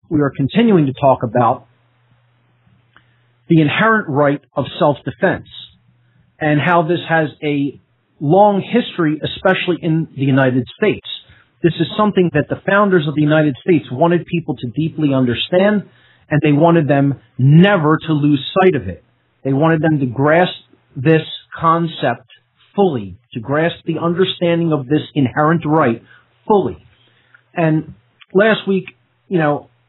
we are continuing to talk about the inherent right of self-defense and how this has a long history, especially in the United States. This is something that the founders of the United States wanted people to deeply understand, and they wanted them never to lose sight of it. They wanted them to grasp this concept fully, to grasp the understanding of this inherent right fully. And last week,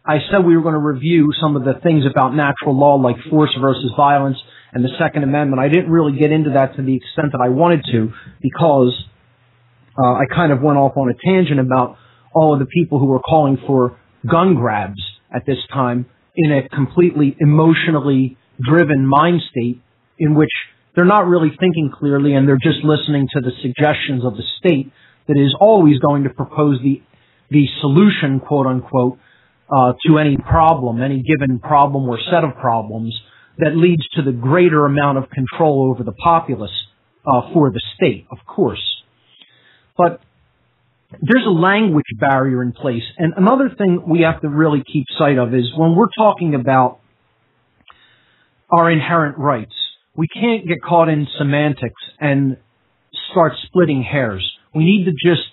I said we were going to review some of the things about natural law, like force versus violence and the Second Amendment. I didn't really get into that to the extent that I wanted to, because I kind of went off on a tangent about all of the people who were calling for gun grabs at this time in a completely emotionally driven mind state in which they're not really thinking clearly and they're just listening to the suggestions of the state that is always going to propose the solution, quote unquote, to any problem, any given problem or set of problems that leads to the greater amount of control over the populace for the state, of course. But there's a language barrier in place. And another thing we have to really keep sight of is when we're talking about our inherent rights, we can't get caught in semantics and start splitting hairs. We need to just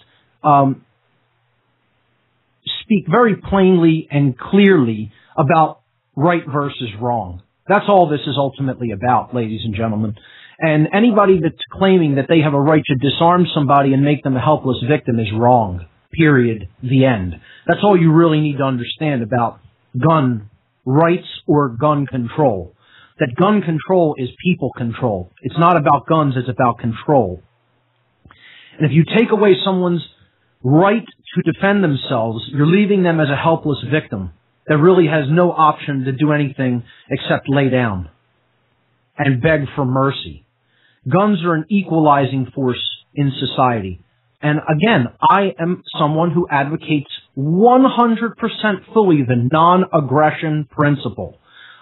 speak very plainly and clearly about right versus wrong. That's all this is ultimately about, ladies and gentlemen. And anybody that's claiming that they have a right to disarm somebody and make them a helpless victim is wrong. Period. The end. That's all you really need to understand about gun rights or gun control. That gun control is people control. It's not about guns, it's about control. And if you take away someone's right to defend themselves, you're leaving them as a helpless victim that really has no option to do anything except lay down and beg for mercy. Guns are an equalizing force in society. And again, I am someone who advocates 100% fully the non-aggression principle.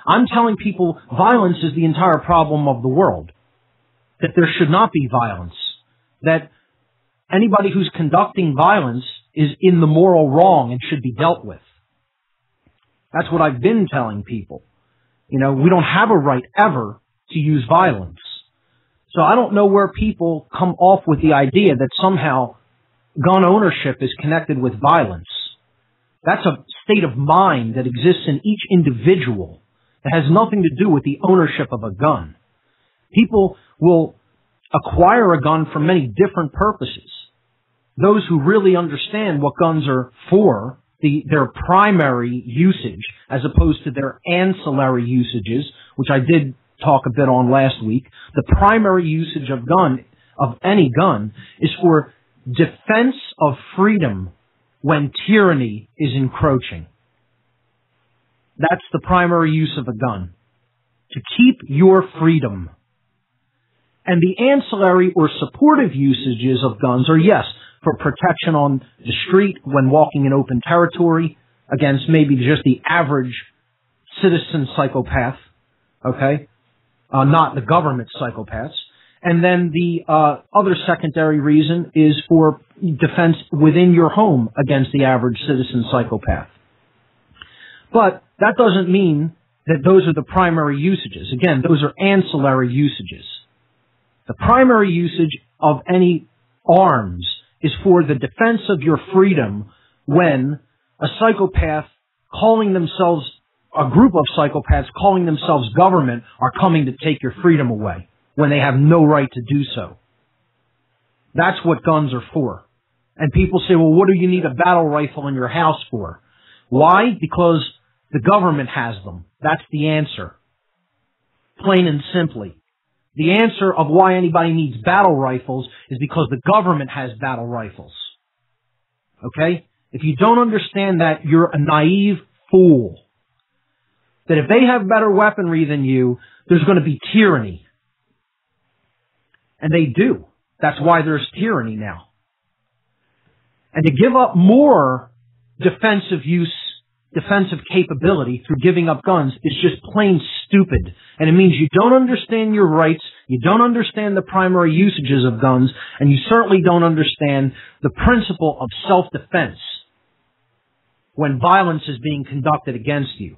I'm telling people violence is the entire problem of the world, that there should not be violence, that anybody who's conducting violence is in the moral wrong and should be dealt with. That's what I've been telling people. We don't have a right ever to use violence. So I don't know where people come off with the idea that somehow gun ownership is connected with violence. That's a state of mind that exists in each individual that has nothing to do with the ownership of a gun. People will acquire a gun for many different purposes. Those who really understand what guns are for, their primary usage, as opposed to their ancillary usages, which I did talk a bit on last week. The primary usage of any gun is for defense of freedom when tyranny is encroaching. That's the primary use of a gun, to keep your freedom. And the ancillary or supportive usages of guns are, yes, for protection on the street when walking in open territory against maybe just the average citizen psychopath, okay? Not the government psychopaths. And then the other secondary reason is for defense within your home against the average citizen psychopath. But that doesn't mean that those are the primary usages. Again, those are ancillary usages. The primary usage of any arms is for the defense of your freedom when a psychopath calling themselves, a group of psychopaths calling themselves government are coming to take your freedom away when they have no right to do so. That's what guns are for. And people say, well, what do you need a battle rifle in your house for? Why? Because the government has them. That's the answer. Plain and simply. The answer of why anybody needs battle rifles is because the government has battle rifles. Okay? If you don't understand that, you're a naive fool. That if they have better weaponry than you, there's going to be tyranny. And they do. That's why there's tyranny now. And to give up more defensive capability through giving up guns is just plain stupid. And it means you don't understand your rights, you don't understand the primary usages of guns, and you certainly don't understand the principle of self-defense. when violence is being conducted against you.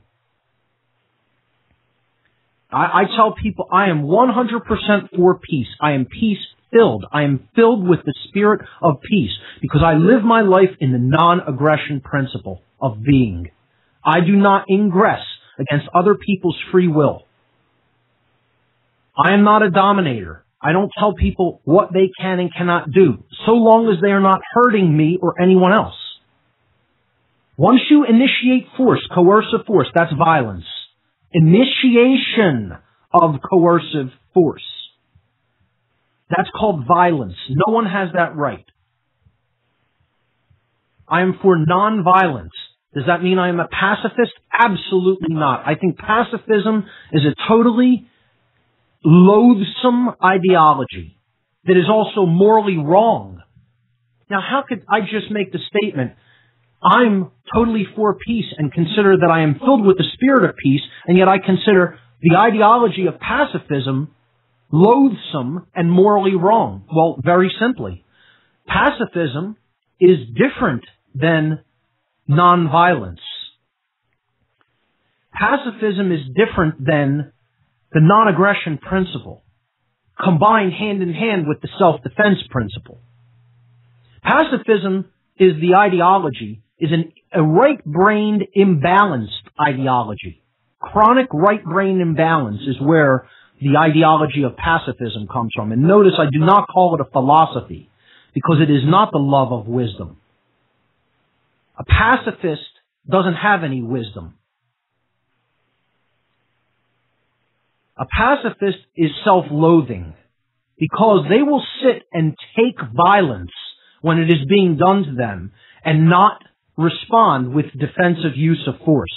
I tell people I am 100% for peace. I am peace-filled. I am filled with the spirit of peace because I live my life in the non-aggression principle of being. I do not ingress against other people's free will. I am not a dominator. I don't tell people what they can and cannot do, so long as they are not hurting me or anyone else. Once you initiate force, coercive force, that's violence. Initiation of coercive force. That's called violence. No one has that right. I am for nonviolence. Does that mean I am a pacifist? Absolutely not. I think pacifism is a totally loathsome ideology that is also morally wrong. Now, how could I just make the statement, I'm totally for peace and consider that I am filled with the spirit of peace, and yet I consider the ideology of pacifism loathsome and morally wrong? Well, very simply, pacifism is different than nonviolence. Pacifism is different than the non-aggression principle, combined hand in hand with the self-defense principle. Pacifism is the ideology, is a right-brained imbalanced ideology. Chronic right-brain imbalance is where the ideology of pacifism comes from. And notice I do not call it a philosophy because it is not the love of wisdom. A pacifist doesn't have any wisdom. A pacifist is self-loathing because they will sit and take violence when it is being done to them and not respond with defensive use of force.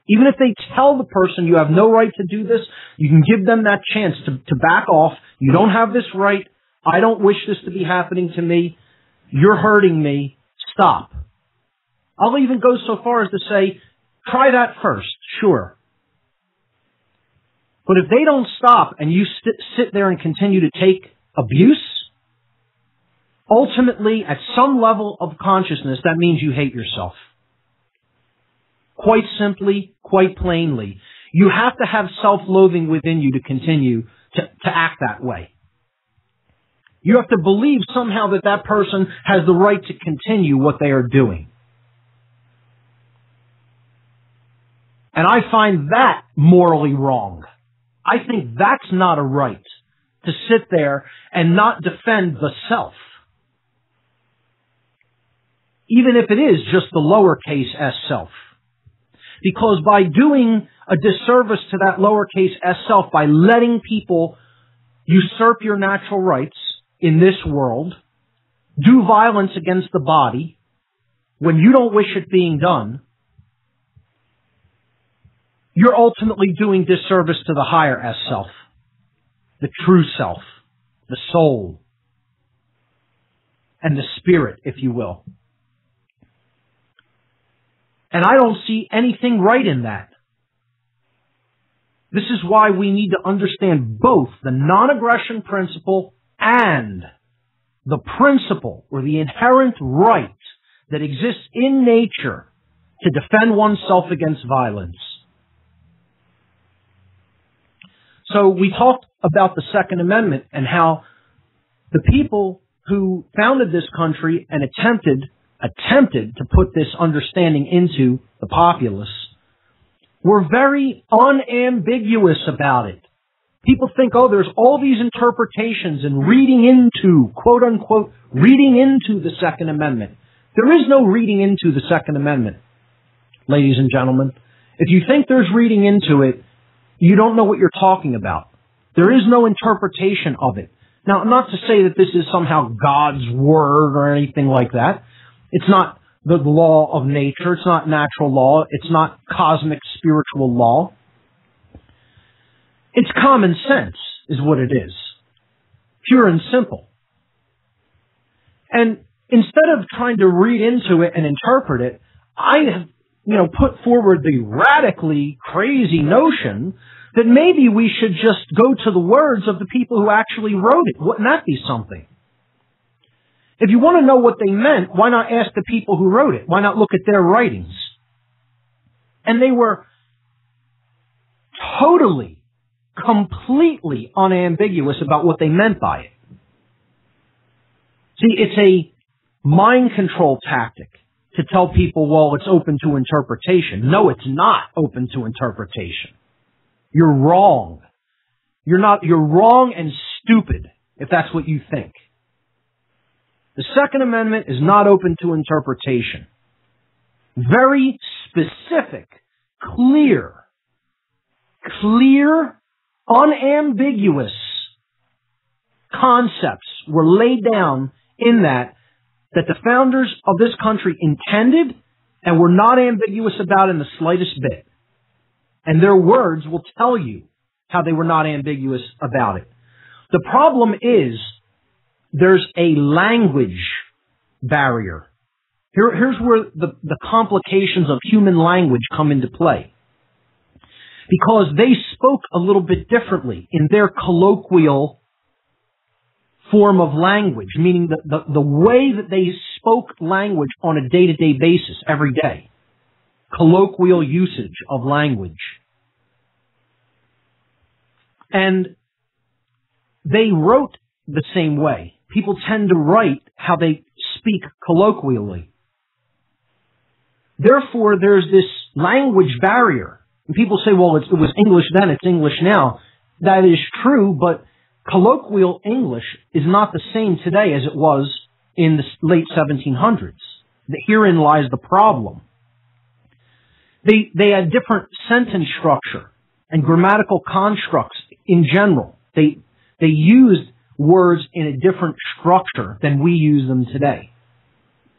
Even if they tell the person you have no right to do this, you can give them that chance to back off. You don't have this right. I don't wish this to be happening to me. You're hurting me. Stop. I'll even go so far as to say, try that first. Sure. But if they don't stop and you sit there and continue to take abuse, ultimately, at some level of consciousness, that means you hate yourself. Quite simply, quite plainly. You have to have self-loathing within you to continue to act that way. You have to believe somehow that that person has the right to continue what they are doing. And I find that morally wrong. I think that's not a right to sit there and not defend the self. Even if it is just the lowercase s self. Because by doing a disservice to that lowercase s self, by letting people usurp your natural rights in this world, do violence against the body when you don't wish it being done, you're ultimately doing disservice to the higher S self, the true self, the soul, and the spirit, if you will. And I don't see anything right in that. This is why we need to understand both the non-aggression principle and the principle or the inherent right that exists in nature to defend oneself against violence. So we talked about the Second Amendment and how the people who founded this country and attempted to put this understanding into the populace were very unambiguous about it. People think, oh, there's all these interpretations and reading into, quote unquote, reading into the Second Amendment. There is no reading into the Second Amendment, ladies and gentlemen. If you think there's reading into it, you don't know what you're talking about. There is no interpretation of it. Now, not to say that this is somehow God's word or anything like that. It's not the law of nature. It's not natural law. It's not cosmic spiritual law. It's common sense is what it is. Pure and simple. And instead of trying to read into it and interpret it, I have, put forward the radically crazy notion that maybe we should just go to the words of the people who actually wrote it. Wouldn't that be something? If you want to know what they meant, why not ask the people who wrote it? Why not look at their writings? And they were totally, completely unambiguous about what they meant by it. See, it's a mind control tactic to tell people, well, it's open to interpretation. No, it's not open to interpretation. You're wrong. You're wrong and stupid if that's what you think. The Second Amendment is not open to interpretation. Very specific, clear, unambiguous concepts were laid down in that the founders of this country intended and were not ambiguous about in the slightest bit. And their words will tell you how they were not ambiguous about it. The problem is there's a language barrier. Here's where the complications of human language come into play. Because they spoke a little bit differently in their colloquial form of language, meaning the way that they spoke language on a day-to-day basis every day. Colloquial usage of language. And they wrote the same way. People tend to write how they speak colloquially. Therefore, there's this language barrier. And people say, well, it was English then, it's English now. That is true, but colloquial English is not the same today as it was in the late 1700s. Herein lies the problem. They had different sentence structure and grammatical constructs in general. They used words in a different structure than we use them today.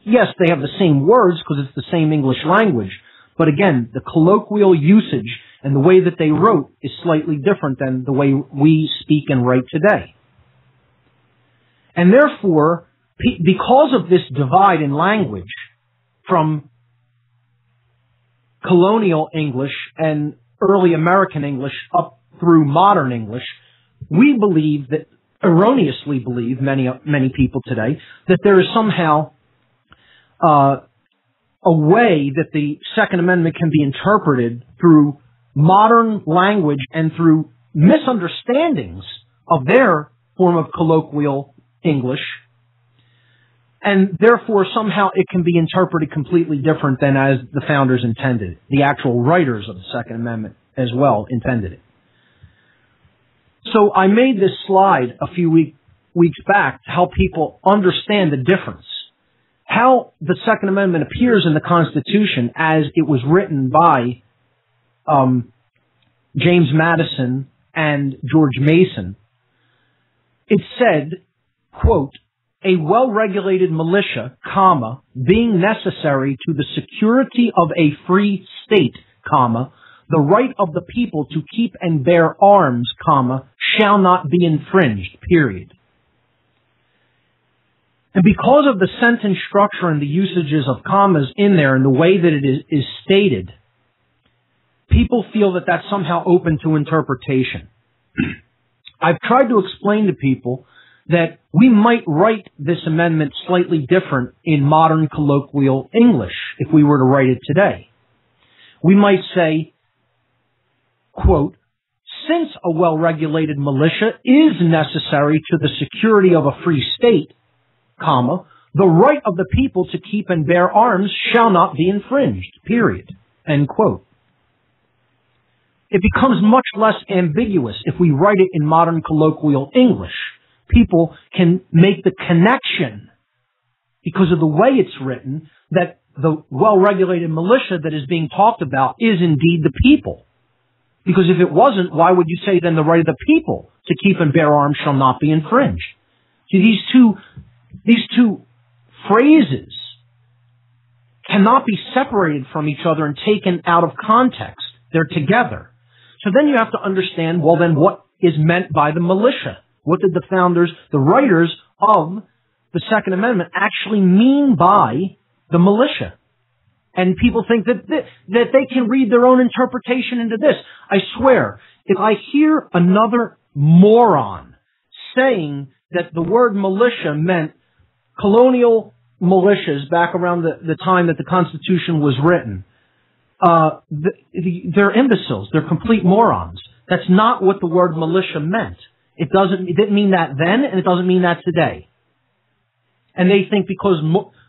Yes, they have the same words because it's the same English language, but again, the colloquial usage and the way that they wrote is slightly different than the way we speak and write today. And therefore, because of this divide in language from colonial English and early American English up through modern English, we believe that, erroneously believe, many people today, that there is somehow a way that the Second Amendment can be interpreted through modern language and through misunderstandings of their form of colloquial English, and therefore somehow it can be interpreted completely different than as the founders intended. The actual writers of the Second Amendment as well intended it. So I made this slide a few weeks back to help people understand the difference. How the Second Amendment appears in the Constitution as it was written by James Madison and George Mason. It said, quote, a well-regulated militia, comma, being necessary to the security of a free state, comma, the right of the people to keep and bear arms, comma, shall not be infringed, period. And because of the sentence structure and the usages of commas in there and the way that it is stated, people feel that that's somehow open to interpretation. I've tried to explain to people that we might write this amendment slightly different in modern colloquial English if we were to write it today. We might say, quote, since a well-regulated militia is necessary to the security of a free state, comma, the right of the people to keep and bear arms shall not be infringed, period, end quote. It becomes much less ambiguous if we write it in modern colloquial English. People can make the connection, because of the way it's written, that the well-regulated militia that is being talked about is indeed the people. Because if it wasn't, why would you say then the right of the people to keep and bear arms shall not be infringed? See, these two phrases cannot be separated from each other and taken out of context. They're together. So then you have to understand, well, then what is meant by the militia? What did the founders, the writers of the Second Amendment actually mean by the militia? And people think that they can read their own interpretation into this. I swear, if I hear another moron saying that the word militia meant colonial militias back around the time that the Constitution was written, they're imbeciles. They're complete morons. That's not what the word militia meant. It didn't mean that then, and it doesn't mean that today. And they think because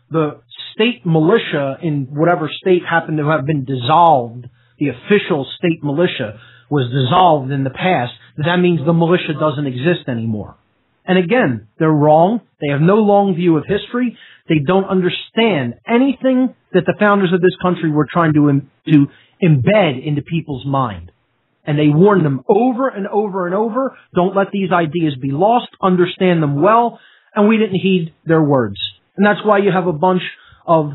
the state militia in whatever state happened to have been dissolved, the official state militia was dissolved in the past, that means the militia doesn't exist anymore. And again, they're wrong. They have no long view of history. They don't understand anything that the founders of this country were trying to embed into people's mind. And they warn them over and over and over, don't let these ideas be lost, understand them well, and we didn't heed their words. And that's why you have a bunch of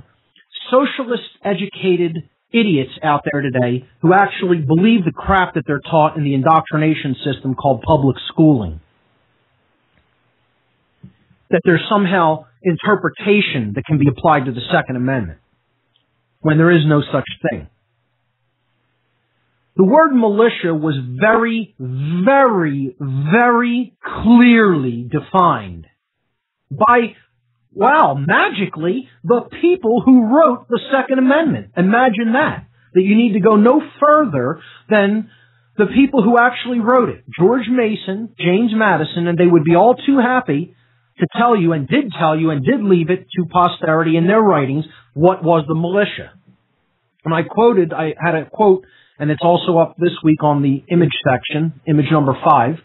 socialist-educated idiots out there today who actually believe the crap that they're taught in the indoctrination system called public schooling. That there's somehow interpretation that can be applied to the Second Amendment, when there is no such thing. The word militia was very, very, very clearly defined by, magically, the people who wrote the Second Amendment. Imagine that you need to go no further than the people who actually wrote it. George Mason, James Madison, and they would be all too happy to tell you and did leave it to posterity in their writings what was the militia. And I had a quote, and it's also up this week on the image section, image number 5,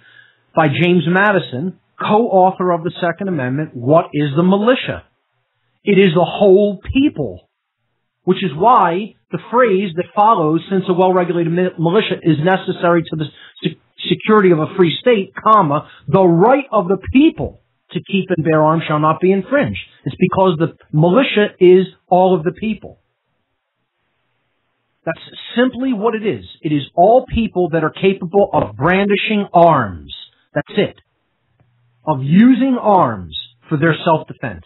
by James Madison, co-author of the Second Amendment. What is the militia? It is the whole people, which is why the phrase that follows, since a well-regulated militia is necessary to the security of a free state, comma, the right of the people to keep and bear arms shall not be infringed. It's because the militia is all of the people. That's simply what it is. It is all people that are capable of brandishing arms. That's it. Of using arms for their self-defense.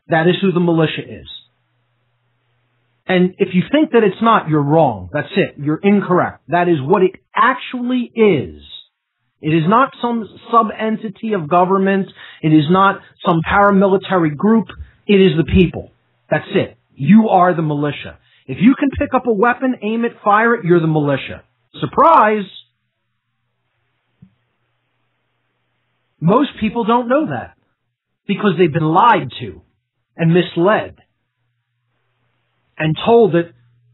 That is who the militia is. And if you think that it's not, you're wrong. That's it. You're incorrect. That is what it actually is. It is not some sub-entity of government. It is not some paramilitary group. It is the people. That's it. You are the militia. If you can pick up a weapon, aim it, fire it, you're the militia. Surprise! Most people don't know that because they've been lied to and misled and told that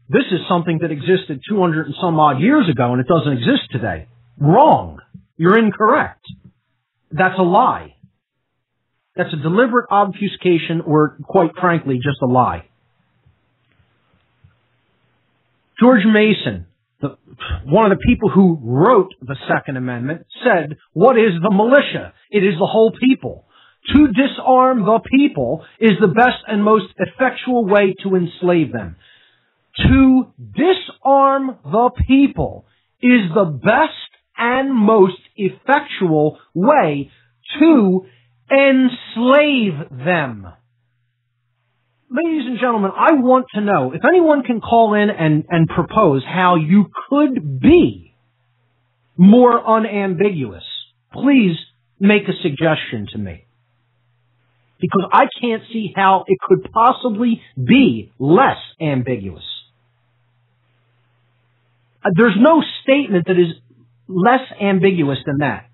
this is something that existed 200 and some odd years ago and it doesn't exist today. Wrong. You're incorrect. That's a lie. That's a deliberate obfuscation or, quite frankly, just a lie. George Mason, one of the people who wrote the Second Amendment, said, what is the militia? It is the whole people. To disarm the people is the best and most effectual way to enslave them. To disarm the people is the best and most effectual way to enslave them. Ladies and gentlemen, I want to know if anyone can call in and propose how you could be more unambiguous. Please make a suggestion to me. Because I can't see how it could possibly be less ambiguous. There's no statement that is less ambiguous than that.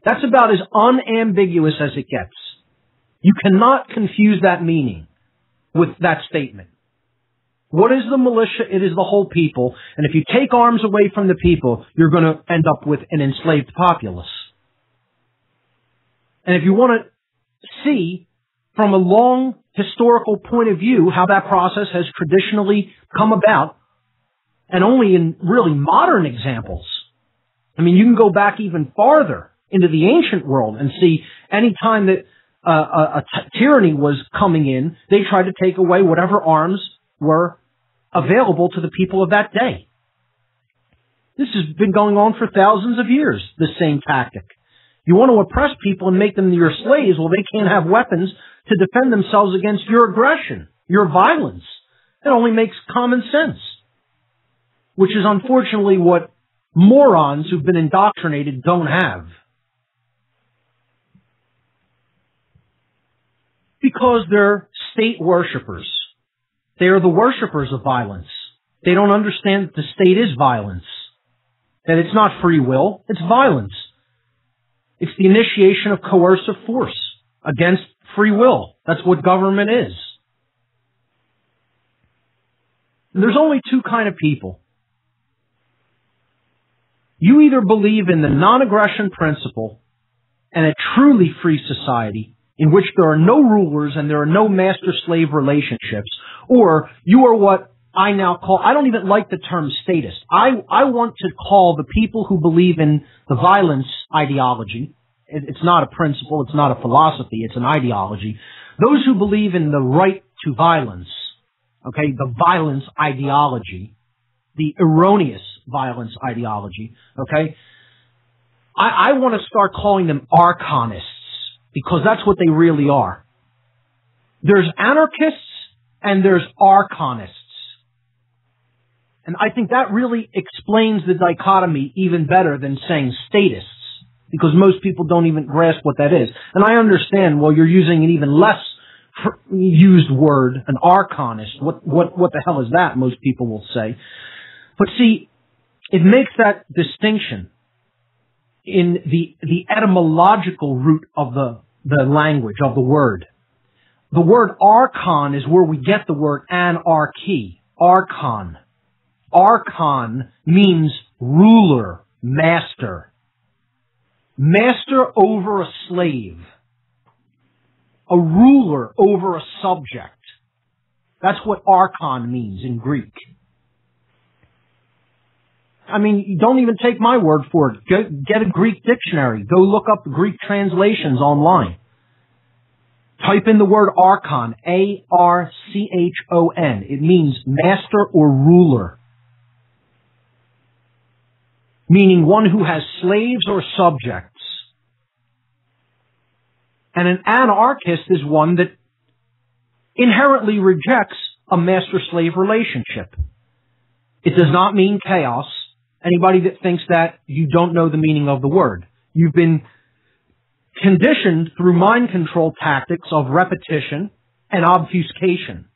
That's about as unambiguous as it gets. You cannot confuse that meaning with that statement. What is the militia? It is the whole people. And if you take arms away from the people, you're going to end up with an enslaved populace. And if you want to see from a long historical point of view how that process has traditionally come about, and only in really modern examples, I mean, you can go back even farther into the ancient world and see any time that tyranny was coming in, they tried to take away whatever arms were available to the people of that day. This has been going on for thousands of years, this same tactic. You want to oppress people and make them your slaves, well, they can't have weapons to defend themselves against your aggression, your violence. It only makes common sense, which is unfortunately what morons who've been indoctrinated don't have. Because they're state worshipers. They are the worshipers of violence. They don't understand that the state is violence, that it's not free will, it's violence. It's the initiation of coercive force against free will. That's what government is. And there's only two kind of people. You either believe in the non-aggression principle and a truly free society in which there are no rulers and there are no master-slave relationships, or you are what I now call, I don't even like the term statist. I want to call the people who believe in the violence ideology, it's not a principle, it's not a philosophy, it's an ideology. Those who believe in the right to violence, okay, the violence ideology, the erroneous violence ideology, okay, I want to start calling them archonists, because that's what they really are. There's anarchists and there's archonists. And I think that really explains the dichotomy even better than saying statists, because most people don't even grasp what that is. And I understand, well, you're using an even less used word, an archonist. What the hell is that, most people will say. But see, it makes that distinction in the etymological root of the language, of the word. The word archon is where we get the word anarchy, archon. Archon means ruler, master. Master over a slave. A ruler over a subject. That's what archon means in Greek. I mean, don't even take my word for it. Get a Greek dictionary. Go look up the Greek translations online. Type in the word archon, A-R-C-H-O-N. It means master or ruler. Meaning one who has slaves or subjects. And an anarchist is one that inherently rejects a master-slave relationship. It does not mean chaos. Anybody that thinks that, you don't know the meaning of the word. You've been conditioned through mind control tactics of repetition and obfuscation.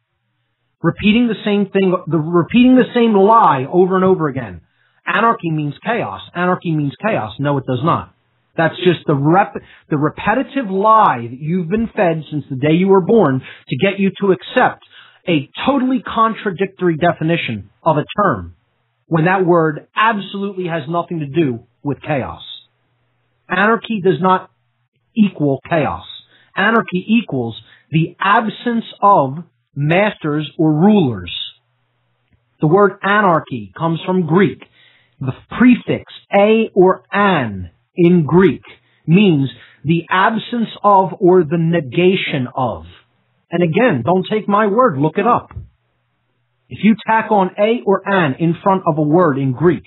Repeating the same thing, repeating the same lie over and over again. Anarchy means chaos. Anarchy means chaos. No, it does not. That's just the repetitive lie that you've been fed since the day you were born to get you to accept a totally contradictory definition of a term when that word absolutely has nothing to do with chaos. Anarchy does not equal chaos. Anarchy equals the absence of masters or rulers. The word anarchy comes from Greek. The prefix a or an in Greek means the absence of or the negation of. And again, don't take my word, look it up. If you tack on a or an in front of a word in Greek,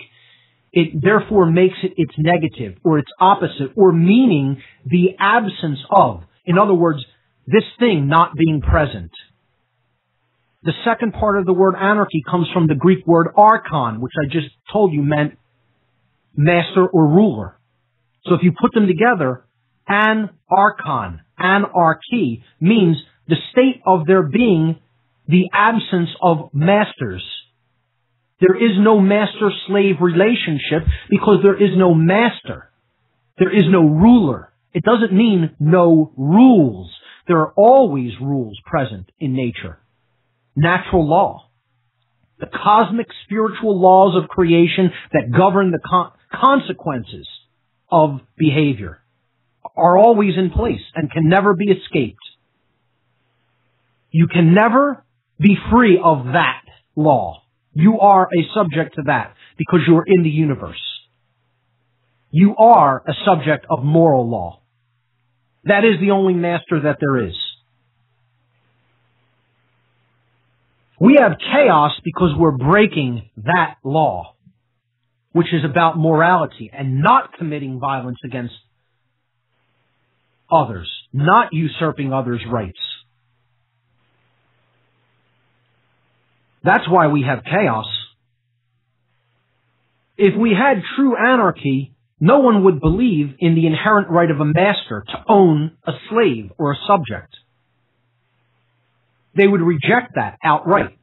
it therefore makes it its negative or its opposite or meaning the absence of. In other words, this thing not being present. The second part of the word anarchy comes from the Greek word archon, which I just told you meant master or ruler. So if you put them together, anarchon, anarchy, means the state of there being the absence of masters. There is no master-slave relationship because there is no master. There is no ruler. It doesn't mean no rules. There are always rules present in nature. Natural law. The cosmic spiritual laws of creation that govern the consequences of behavior are always in place and can never be escaped. You can never be free of that law. You are a subject to that because you are in the universe. You are a subject of moral law. That is the only master that there is. We have chaos because we're breaking that law, which is about morality and not committing violence against others, not usurping others' rights. That's why we have chaos. If we had true anarchy, no one would believe in the inherent right of a master to own a slave or a subject. They would reject that outright.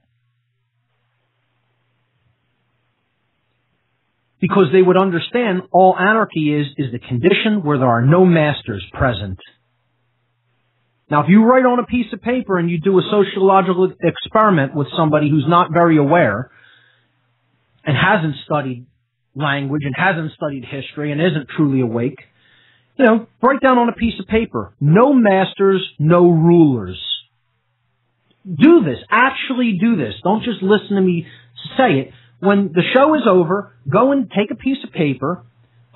Because they would understand all anarchy is the condition where there are no masters present. Now, if you write on a piece of paper and you do a sociological experiment with somebody who's not very aware and hasn't studied language and hasn't studied history and isn't truly awake, write down on a piece of paper, no masters, no rulers. Do this. Actually do this. Don't just listen to me say it. When the show is over, go and take a piece of paper,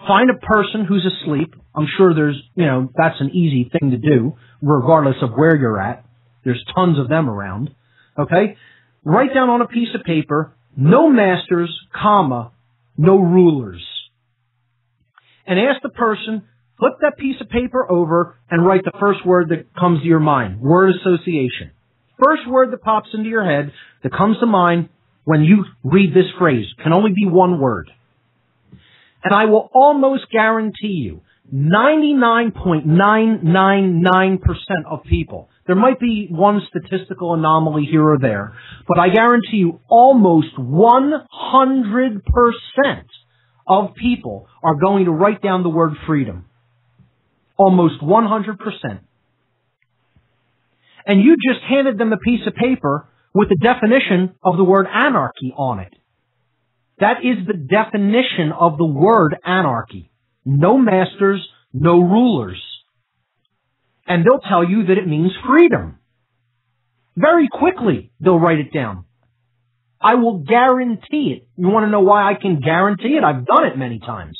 find a person who's asleep. I'm sure there's, that's an easy thing to do, regardless of where you're at. There's tons of them around. Okay? Write down on a piece of paper, no masters, comma, no rulers. And ask the person, flip that piece of paper over and write the first word that comes to your mind. Word association. First word that pops into your head that comes to mind when you read this phrase. Can only be one word. And I will almost guarantee you 99.999% of people, there might be one statistical anomaly here or there, but I guarantee you almost 100% of people are going to write down the word freedom. Almost 100%. And you just handed them a piece of paper with the definition of the word anarchy on it. That is the definition of the word anarchy. No masters, no rulers. And they'll tell you that it means freedom. Very quickly, they'll write it down. I will guarantee it. You want to know why I can guarantee it? I've done it many times.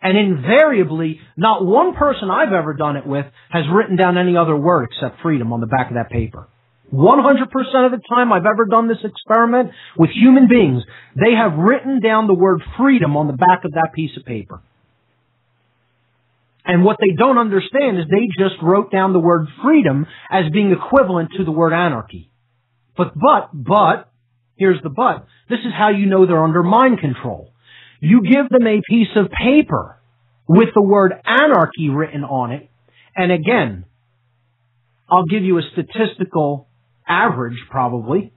And invariably, not one person I've ever done it with has written down any other word except freedom on the back of that paper. 100% of the time I've ever done this experiment with human beings, they have written down the word freedom on the back of that piece of paper. And what they don't understand is they just wrote down the word freedom as being equivalent to the word anarchy. But, here's the but, this is how you know they're under mind control. You give them a piece of paper with the word anarchy written on it, and again, I'll give you a statistical average probably.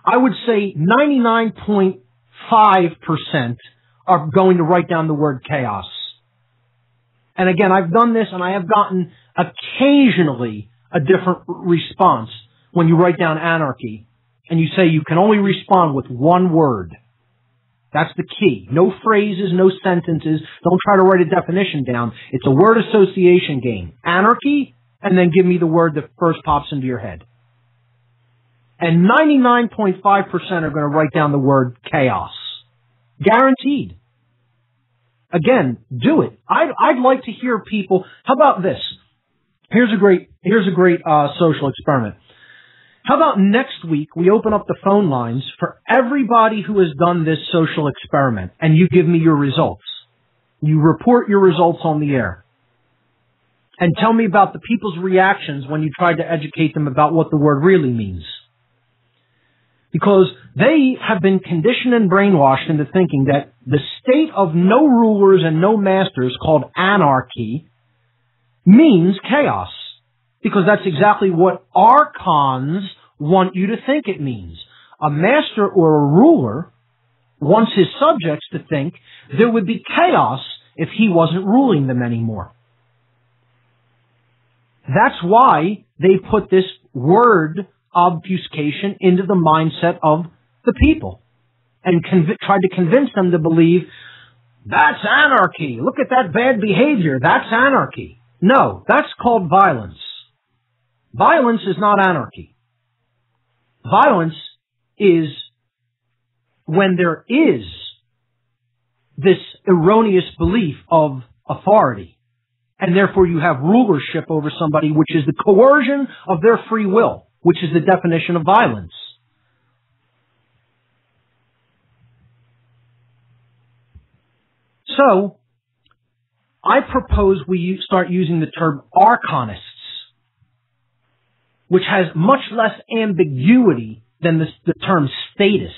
I would say 99.5% are going to write down the word chaos. And again, I've done this and I have gotten occasionally a different response when you write down anarchy and you say you can only respond with one word. That's the key. No phrases, no sentences. Don't try to write a definition down. It's a word association game. Anarchy, and then give me the word that first pops into your head. And 99.5% are going to write down the word chaos. Guaranteed. Again, do it. I'd like to hear people. How about this? Here's a great social experiment. How about next week we open up the phone lines for everybody who has done this social experiment, and you give me your results. You report your results on the air. And tell me about the people's reactions when you tried to educate them about what the word really means. Because they have been conditioned and brainwashed into thinking that the state of no rulers and no masters, called anarchy, means chaos. Because that's exactly what archons want you to think it means. A master or a ruler wants his subjects to think there would be chaos if he wasn't ruling them anymore. That's why they put this word obfuscation into the mindset of the people and tried to convince them to believe that's anarchy. Look at that bad behavior. That's anarchy. No, that's called violence. Violence is not anarchy. Violence is when there is this erroneous belief of authority, and therefore you have rulership over somebody, which is the coercion of their free will, which is the definition of violence. So, I propose we start using the term archonists, which has much less ambiguity than the term statist.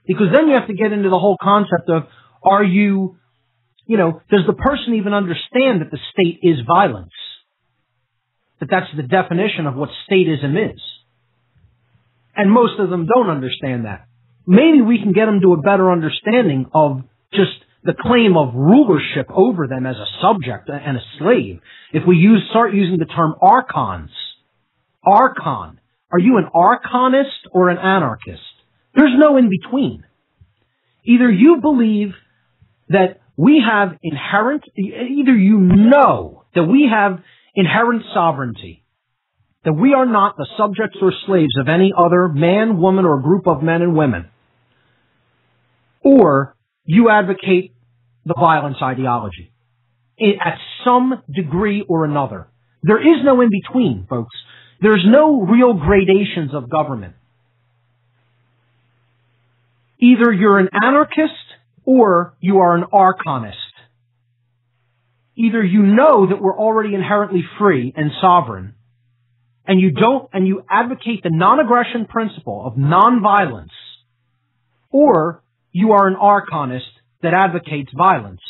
Because then you have to get into the whole concept of, does the person even understand that the state is violence? That that's the definition of what statism is. And most of them don't understand that. Maybe we can get them to a better understanding of just the claim of rulership over them as a subject and a slave. If we start using the term archons, archon, are you an archonist or an anarchist? There's no in between. Either you believe that we have either you know that we have inherent sovereignty, that we are not the subjects or slaves of any other man, woman, or group of men and women, or you advocate the violence ideology at some degree or another. There is no in between, folks. There's no real gradations of government. Either you're an anarchist or you are an archonist. Either you know that we're already inherently free and sovereign, and you advocate the non-aggression principle of non-violence, or you are an archonist that advocates violence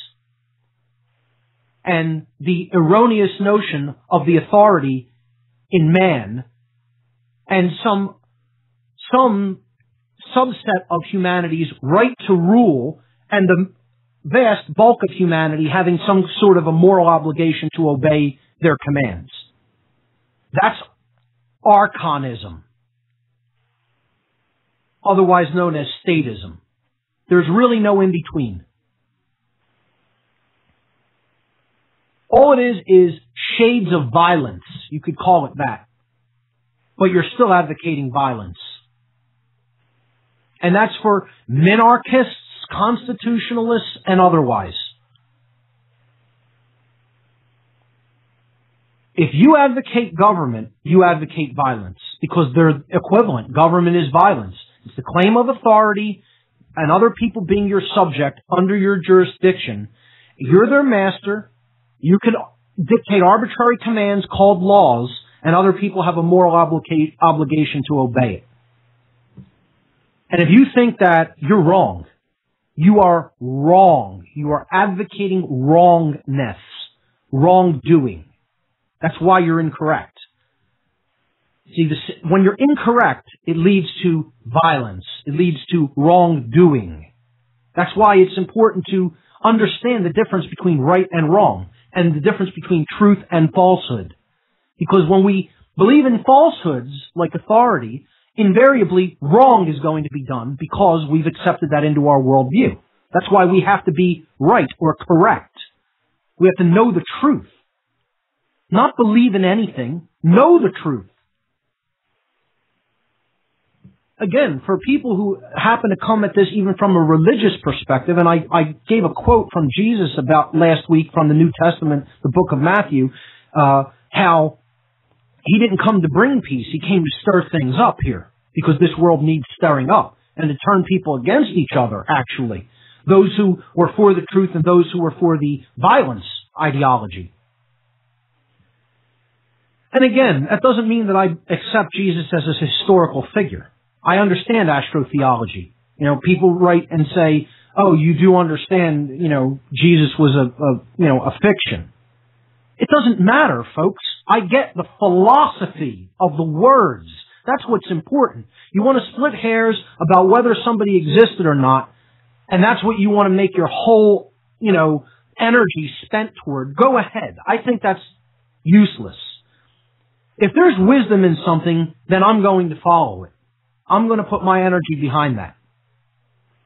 and the erroneous notion of the authority in man and some subset of humanity's right to rule and the vast bulk of humanity having some sort of a moral obligation to obey their commands. That's archonism, otherwise known as statism. There's really no in between. All it is shades of violence. You could call it that. But you're still advocating violence. And that's for minarchists, constitutionalists, and otherwise. If you advocate government, you advocate violence because they're equivalent. Government is violence. It's the claim of authority and other people being your subject under your jurisdiction. You're their master. You can dictate arbitrary commands called laws, and other people have a moral obligation to obey it. And if you think that, you're wrong. You are wrong. You are advocating wrongness, wrongdoing. That's why you're incorrect. See, when you're incorrect, it leads to violence. It leads to wrongdoing. That's why it's important to understand the difference between right and wrong, and the difference between truth and falsehood. Because when we believe in falsehoods, like authority, invariably wrong is going to be done because we've accepted that into our worldview. That's why we have to be right or correct. We have to know the truth. Not believe in anything, know the truth. Again, for people who happen to come at this even from a religious perspective, and I gave a quote from Jesus about last week from the New Testament, the book of Matthew, how he didn't come to bring peace. He came to stir things up here because this world needs stirring up and to turn people against each other, actually. Those who were for the truth and those who were for the violence ideology. And again, that doesn't mean that I accept Jesus as a historical figure. I understand astrotheology. You know, people write and say, oh, you do understand, Jesus was a fiction. It doesn't matter, folks. I get the philosophy of the words. That's what's important. You want to split hairs about whether somebody existed or not, and that's what you want to make your whole, energy spent toward. Go ahead. I think that's useless. If there's wisdom in something, then I'm going to follow it. I'm going to put my energy behind that.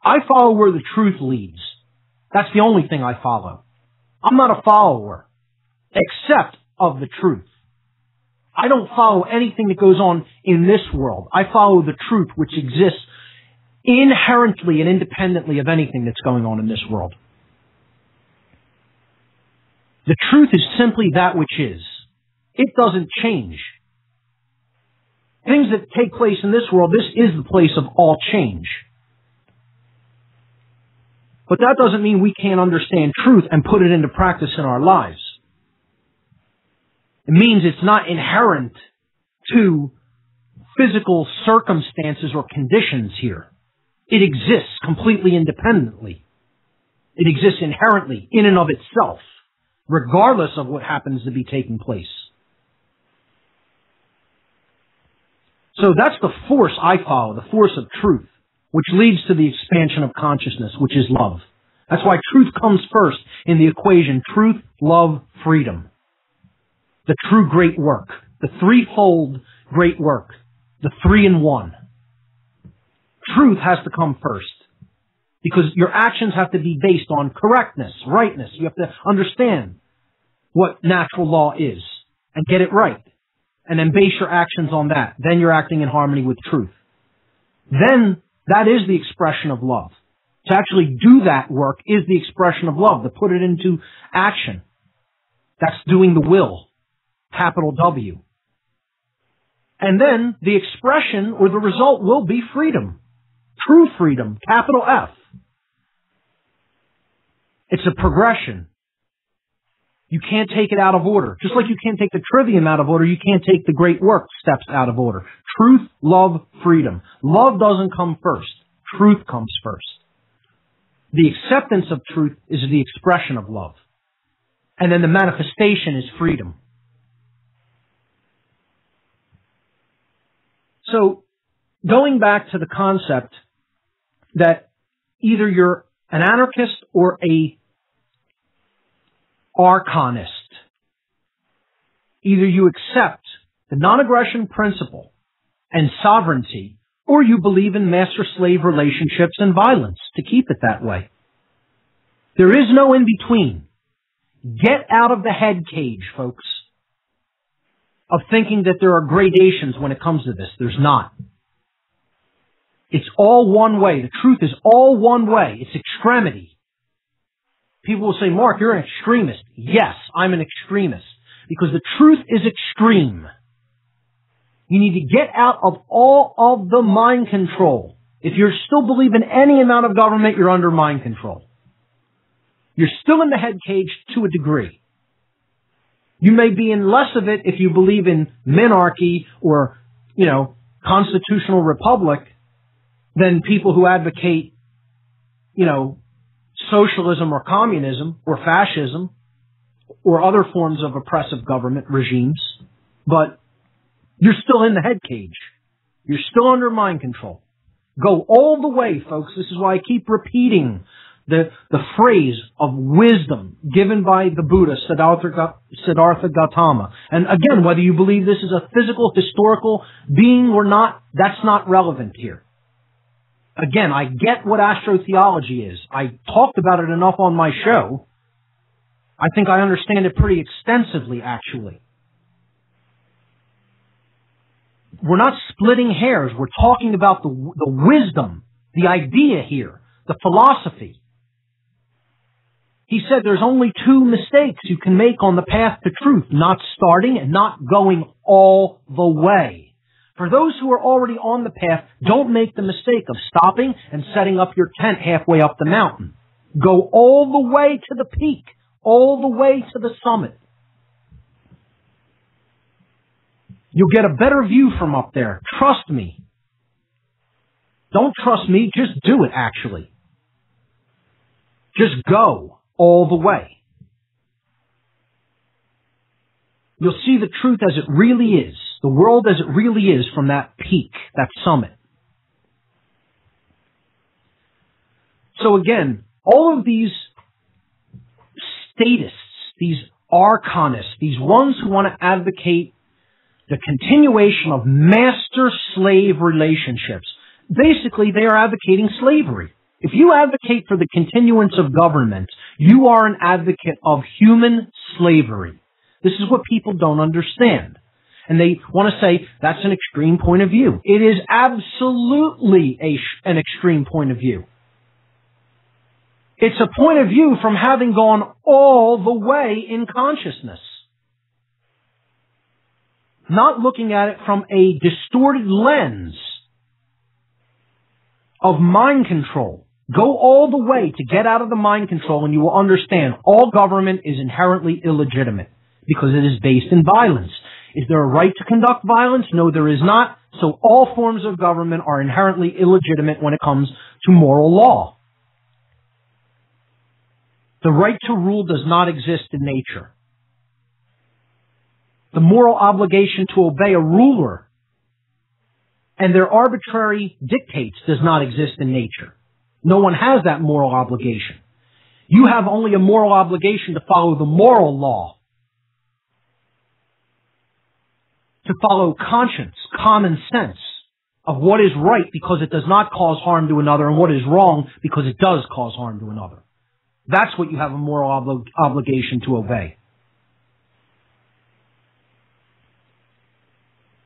I follow where the truth leads. That's the only thing I follow. I'm not a follower, except of the truth. I don't follow anything that goes on in this world. I follow the truth which exists inherently and independently of anything that's going on in this world. The truth is simply that which is. It doesn't change. Things that take place in this world, this is the place of all change. But that doesn't mean we can't understand truth and put it into practice in our lives. It means it's not inherent to physical circumstances or conditions here. It exists completely independently. It exists inherently in and of itself, regardless of what happens to be taking place. So that's the force I follow, the force of truth, which leads to the expansion of consciousness, which is love. That's why truth comes first in the equation. Truth, love, freedom. The true great work. The threefold great work. The 3-in-1. Truth has to come first. Because your actions have to be based on correctness, rightness. You have to understand what natural law is and get it right. And then base your actions on that. Then you're acting in harmony with truth. Then that is the expression of love. To actually do that work is the expression of love. To put it into action. That's doing the will. Capital W. And then the expression or the result will be freedom. True freedom. Capital F. It's a progression. You can't take it out of order. Just like you can't take the trivium out of order, you can't take the great work steps out of order. Truth, love, freedom. Love doesn't come first. Truth comes first. The acceptance of truth is the expression of love. And then the manifestation is freedom. So, going back to the concept that either you're an anarchist or a archonist, either you accept the non-aggression principle and sovereignty, or you believe in master-slave relationships and violence to keep it that way. There is no in-between. Get out of the head cage, folks, of thinking that there are gradations when it comes to this. There's not. It's all one way. The truth is all one way. It's extremity. People will say, Mark, you're an extremist. Yes, I'm an extremist. Because the truth is extreme. You need to get out of all of the mind control. If you still believe in any amount of government, you're under mind control. You're still in the head cage to a degree. You may be in less of it if you believe in monarchy or, constitutional republic than people who advocate, socialism or communism or fascism or other forms of oppressive government regimes. But you're still in the head cage. You're still under mind control. Go all the way, folks. This is why I keep repeating the phrase of wisdom given by the Buddha, Siddhartha Gautama. And again, whether you believe this is a physical, historical being or not, that's not relevant here. Again, I get what astrotheology is. I talked about it enough on my show. I think I understand it pretty extensively, actually. We're not splitting hairs. We're talking about the wisdom, the idea here, the philosophy. He said there's only two mistakes you can make on the path to truth, not starting and not going all the way. For those who are already on the path, don't make the mistake of stopping and setting up your tent halfway up the mountain. Go all the way to the peak, all the way to the summit. You'll get a better view from up there. Trust me. Don't trust me, just do it, actually. Just go all the way. You'll see the truth as it really is. The world as it really is from that peak, that summit. So again, all of these statists, these archonists, these ones who want to advocate the continuation of master-slave relationships, basically they are advocating slavery. If you advocate for the continuance of government, you are an advocate of human slavery. This is what people don't understand. And they want to say, that's an extreme point of view. It is absolutely an extreme point of view. It's a point of view from having gone all the way in consciousness. Not looking at it from a distorted lens of mind control. Go all the way to get out of the mind control and you will understand all government is inherently illegitimate because it is based in violence. Is there a right to conduct violence? No, there is not. So all forms of government are inherently illegitimate when it comes to moral law. The right to rule does not exist in nature. The moral obligation to obey a ruler and their arbitrary dictates does not exist in nature. No one has that moral obligation. You have only a moral obligation to follow the moral law, to follow conscience, common sense of what is right because it does not cause harm to another and what is wrong because it does cause harm to another. That's what you have a moral obligation to obey.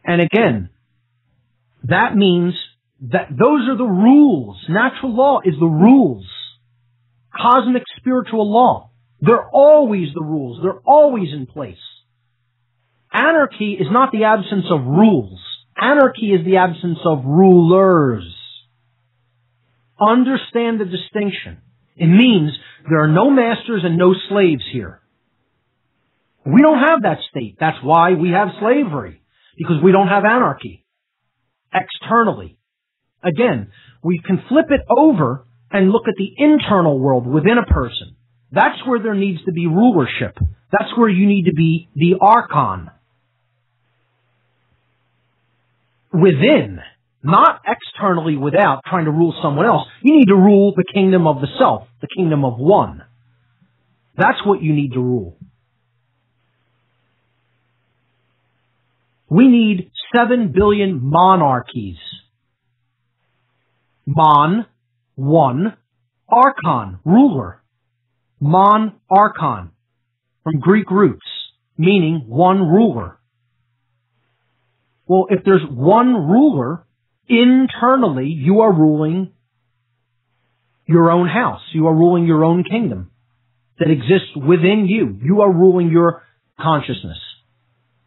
And again, that means that those are the rules. Natural law is the rules. Cosmic spiritual law. They're always the rules. They're always in place. Anarchy is not the absence of rules. Anarchy is the absence of rulers. Understand the distinction. It means there are no masters and no slaves here. We don't have that state. That's why we have slavery. Because we don't have anarchy. Externally. Again, we can flip it over and look at the internal world within a person. That's where there needs to be rulership. That's where you need to be the archon. Within, not externally without trying to rule someone else. You need to rule the kingdom of the self, the kingdom of one. That's what you need to rule. We need 7 billion monarchies. Mon, one, archon, ruler. Mon, archon, from Greek roots, meaning one ruler. Well, if there's one ruler, internally you are ruling your own house. You are ruling your own kingdom that exists within you. You are ruling your consciousness.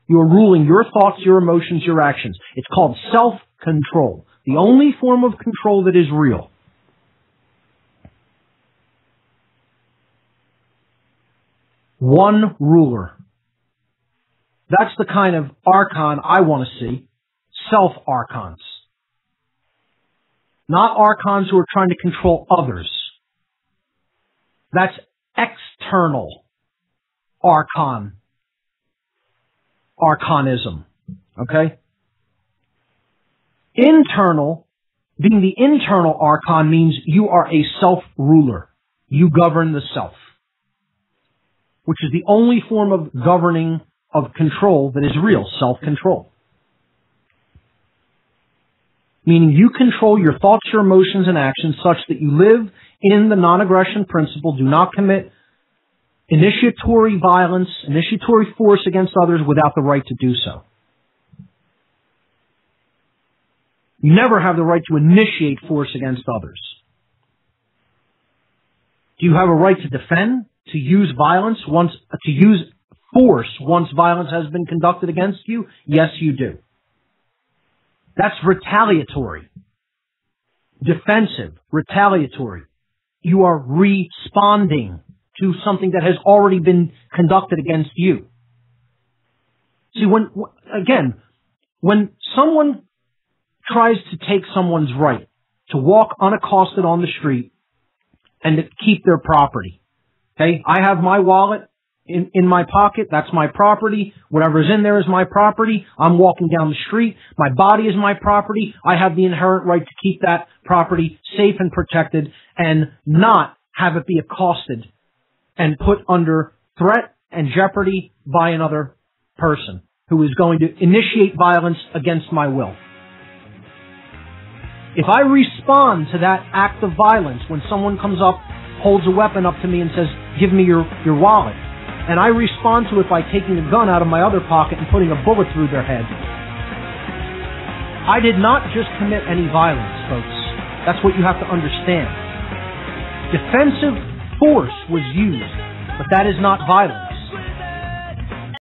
You are ruling your thoughts, your emotions, your actions. It's called self-control. The only form of control that is real. One ruler. That's the kind of archon I want to see. Self-archons. Not archons who are trying to control others. That's external archon. Archonism. Okay? Internal, being the internal archon means you are a self-ruler. You govern the self. Which is the only form of governing of control that is real, self-control. Meaning you control your thoughts, your emotions, and actions such that you live in the non-aggression principle, do not commit initiatory violence, initiatory force against others without the right to do so. You never have the right to initiate force against others. Do you have a right to defend, to use violence to use force once violence has been conducted against you? Yes, you do. That's retaliatory. Defensive, retaliatory. You are responding to something that has already been conducted against you. See, when someone tries to take someone's right to walk unaccosted on the street and to keep their property, okay? I have my wallet in my pocket. That's my property. Whatever's in there is my property. I'm walking down the street. My body is my property. I have the inherent right to keep that property safe and protected and not have it be accosted and put under threat and jeopardy by another person who is going to initiate violence against my will. If I respond to that act of violence when someone comes up, holds a weapon up to me and says, give me your wallet, and I respond to it by taking a gun out of my other pocket and putting a bullet through their head, I did not just commit any violence, folks. That's what you have to understand. Defensive force was used, but that is not violence.